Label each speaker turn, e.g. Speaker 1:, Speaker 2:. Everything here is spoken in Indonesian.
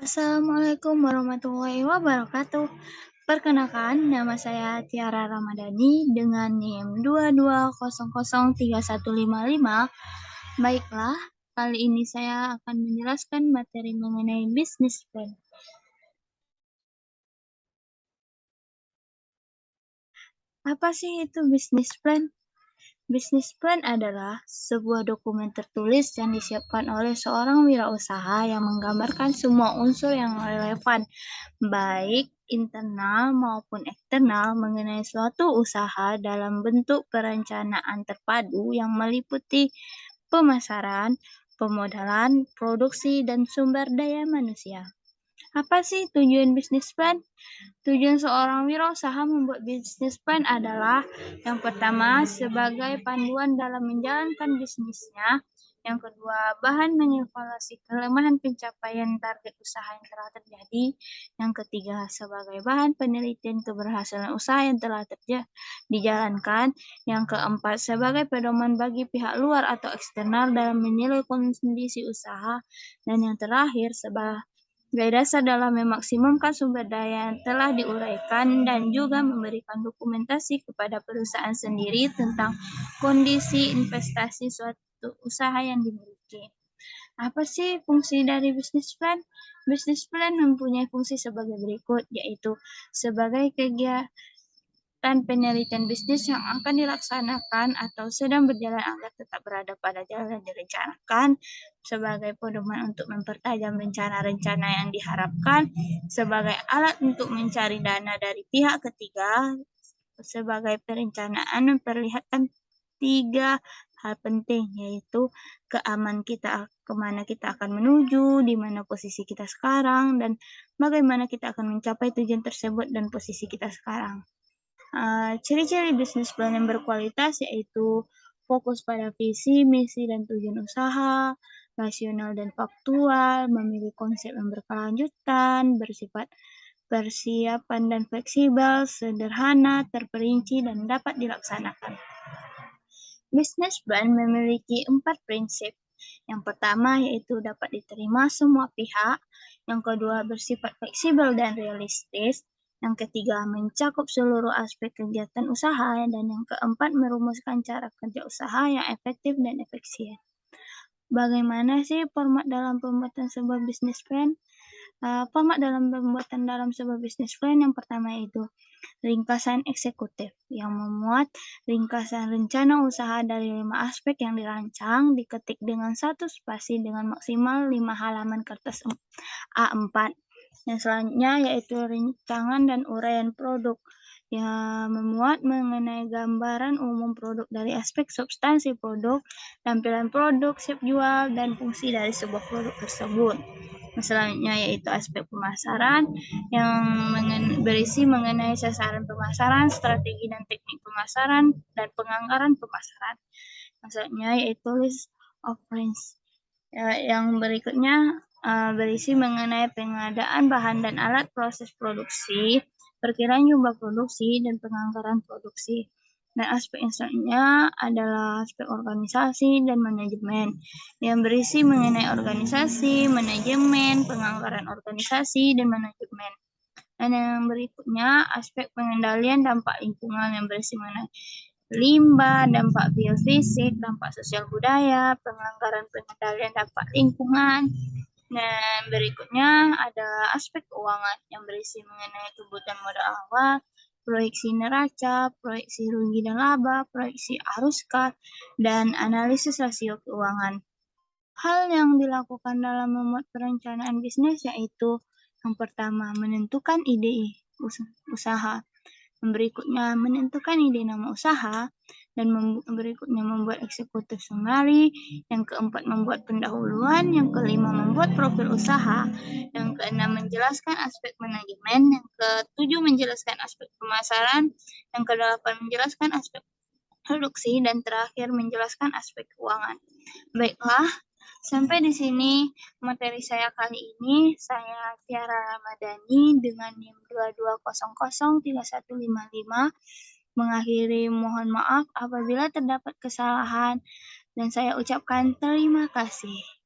Speaker 1: Assalamualaikum warahmatullahi wabarakatuh. Perkenalkan, nama saya Tiara Ramadhani dengan NIM 22003155. Baiklah, kali ini saya akan menjelaskan materi mengenai bisnis plan. Apa sih itu bisnis plan? Bisnis plan adalah sebuah dokumen tertulis yang disiapkan oleh seorang wirausaha yang menggambarkan semua unsur yang relevan, baik internal maupun eksternal, mengenai suatu usaha dalam bentuk perencanaan terpadu yang meliputi pemasaran, pemodalan, produksi, dan sumber daya manusia. Apa sih tujuan bisnis plan? Tujuan seorang wirausaha membuat bisnis plan adalah yang pertama, sebagai panduan dalam menjalankan bisnisnya. Yang kedua, bahan mengevaluasi kelemahan pencapaian target usaha yang telah terjadi. Yang ketiga, sebagai bahan penelitian keberhasilan usaha yang telah dijalankan. Yang keempat, sebagai pedoman bagi pihak luar atau eksternal dalam menilai kondisi usaha. Dan yang terakhir, sebagai dasar dalam memaksimumkan sumber daya yang telah diuraikan dan juga memberikan dokumentasi kepada perusahaan sendiri tentang kondisi investasi suatu usaha yang dimiliki. Apa sih fungsi dari bisnis plan? Bisnis plan mempunyai fungsi sebagai berikut, yaitu sebagai kegiatan penelitian bisnis yang akan dilaksanakan atau sedang berjalan agar tetap berada pada jalan yang direncanakan, sebagai pedoman untuk mempertajam rencana-rencana yang diharapkan, sebagai alat untuk mencari dana dari pihak ketiga, sebagai perencanaan memperlihatkan tiga hal penting, yaitu keamanan kita, kemana kita akan menuju, di mana posisi kita sekarang, dan bagaimana kita akan mencapai tujuan tersebut dan posisi kita sekarang. Ciri-ciri bisnis plan yang berkualitas yaitu fokus pada visi, misi, dan tujuan usaha, rasional dan faktual, memiliki konsep yang berkelanjutan, bersifat persiapan dan fleksibel, sederhana, terperinci, dan dapat dilaksanakan. Bisnis plan memiliki 4 prinsip. Yang pertama yaitu dapat diterima semua pihak, yang kedua bersifat fleksibel dan realistis, yang ketiga mencakup seluruh aspek kegiatan usaha, dan yang keempat merumuskan cara kerja usaha yang efektif dan efisien. Bagaimana sih format dalam pembuatan sebuah bisnis plan? Format dalam pembuatan dalam sebuah bisnis plan yang pertama yaitu ringkasan eksekutif, yang memuat ringkasan rencana usaha dari 5 aspek yang dirancang, diketik dengan satu spasi dengan maksimal 5 halaman kertas A4. Yang selanjutnya yaitu rancangan dan uraian produk, yang memuat mengenai gambaran umum produk dari aspek substansi produk, tampilan produk, siap jual, dan fungsi dari sebuah produk tersebut. Selanjutnya yaitu aspek pemasaran, yang berisi mengenai sasaran pemasaran, strategi dan teknik pemasaran, dan penganggaran pemasaran. Selanjutnya yaitu list of friends, yang berikutnya berisi mengenai pengadaan bahan dan alat, proses produksi, perkiraan jumlah produksi, dan penganggaran produksi. Dan aspek yang selanjutnya adalah aspek organisasi dan manajemen, yang berisi mengenai organisasi, manajemen, penganggaran organisasi, dan manajemen. Dan yang berikutnya aspek pengendalian dampak lingkungan, yang berisi mengenai limbah, dampak biofisik, dampak sosial budaya, penganggaran pengendalian dampak lingkungan. Dan berikutnya ada aspek keuangan, yang berisi mengenai kebutuhan modal awal, proyeksi neraca, proyeksi rugi dan laba, proyeksi arus kas, dan analisis rasio keuangan. Hal yang dilakukan dalam membuat perencanaan bisnis yaitu yang pertama menentukan ide usaha, yang berikutnya menentukan ide nama usaha, dan berikutnya membuat eksekutif summary, yang keempat membuat pendahuluan, yang kelima membuat profil usaha, yang keenam menjelaskan aspek manajemen, yang ketujuh menjelaskan aspek pemasaran, yang kedelapan menjelaskan aspek produksi, dan terakhir menjelaskan aspek keuangan. Baiklah, sampai di sini materi saya kali ini. Saya Tiara Ramadhani dengan NIM 22003155 mengakhiri. Mohon maaf apabila terdapat kesalahan dan saya ucapkan terima kasih.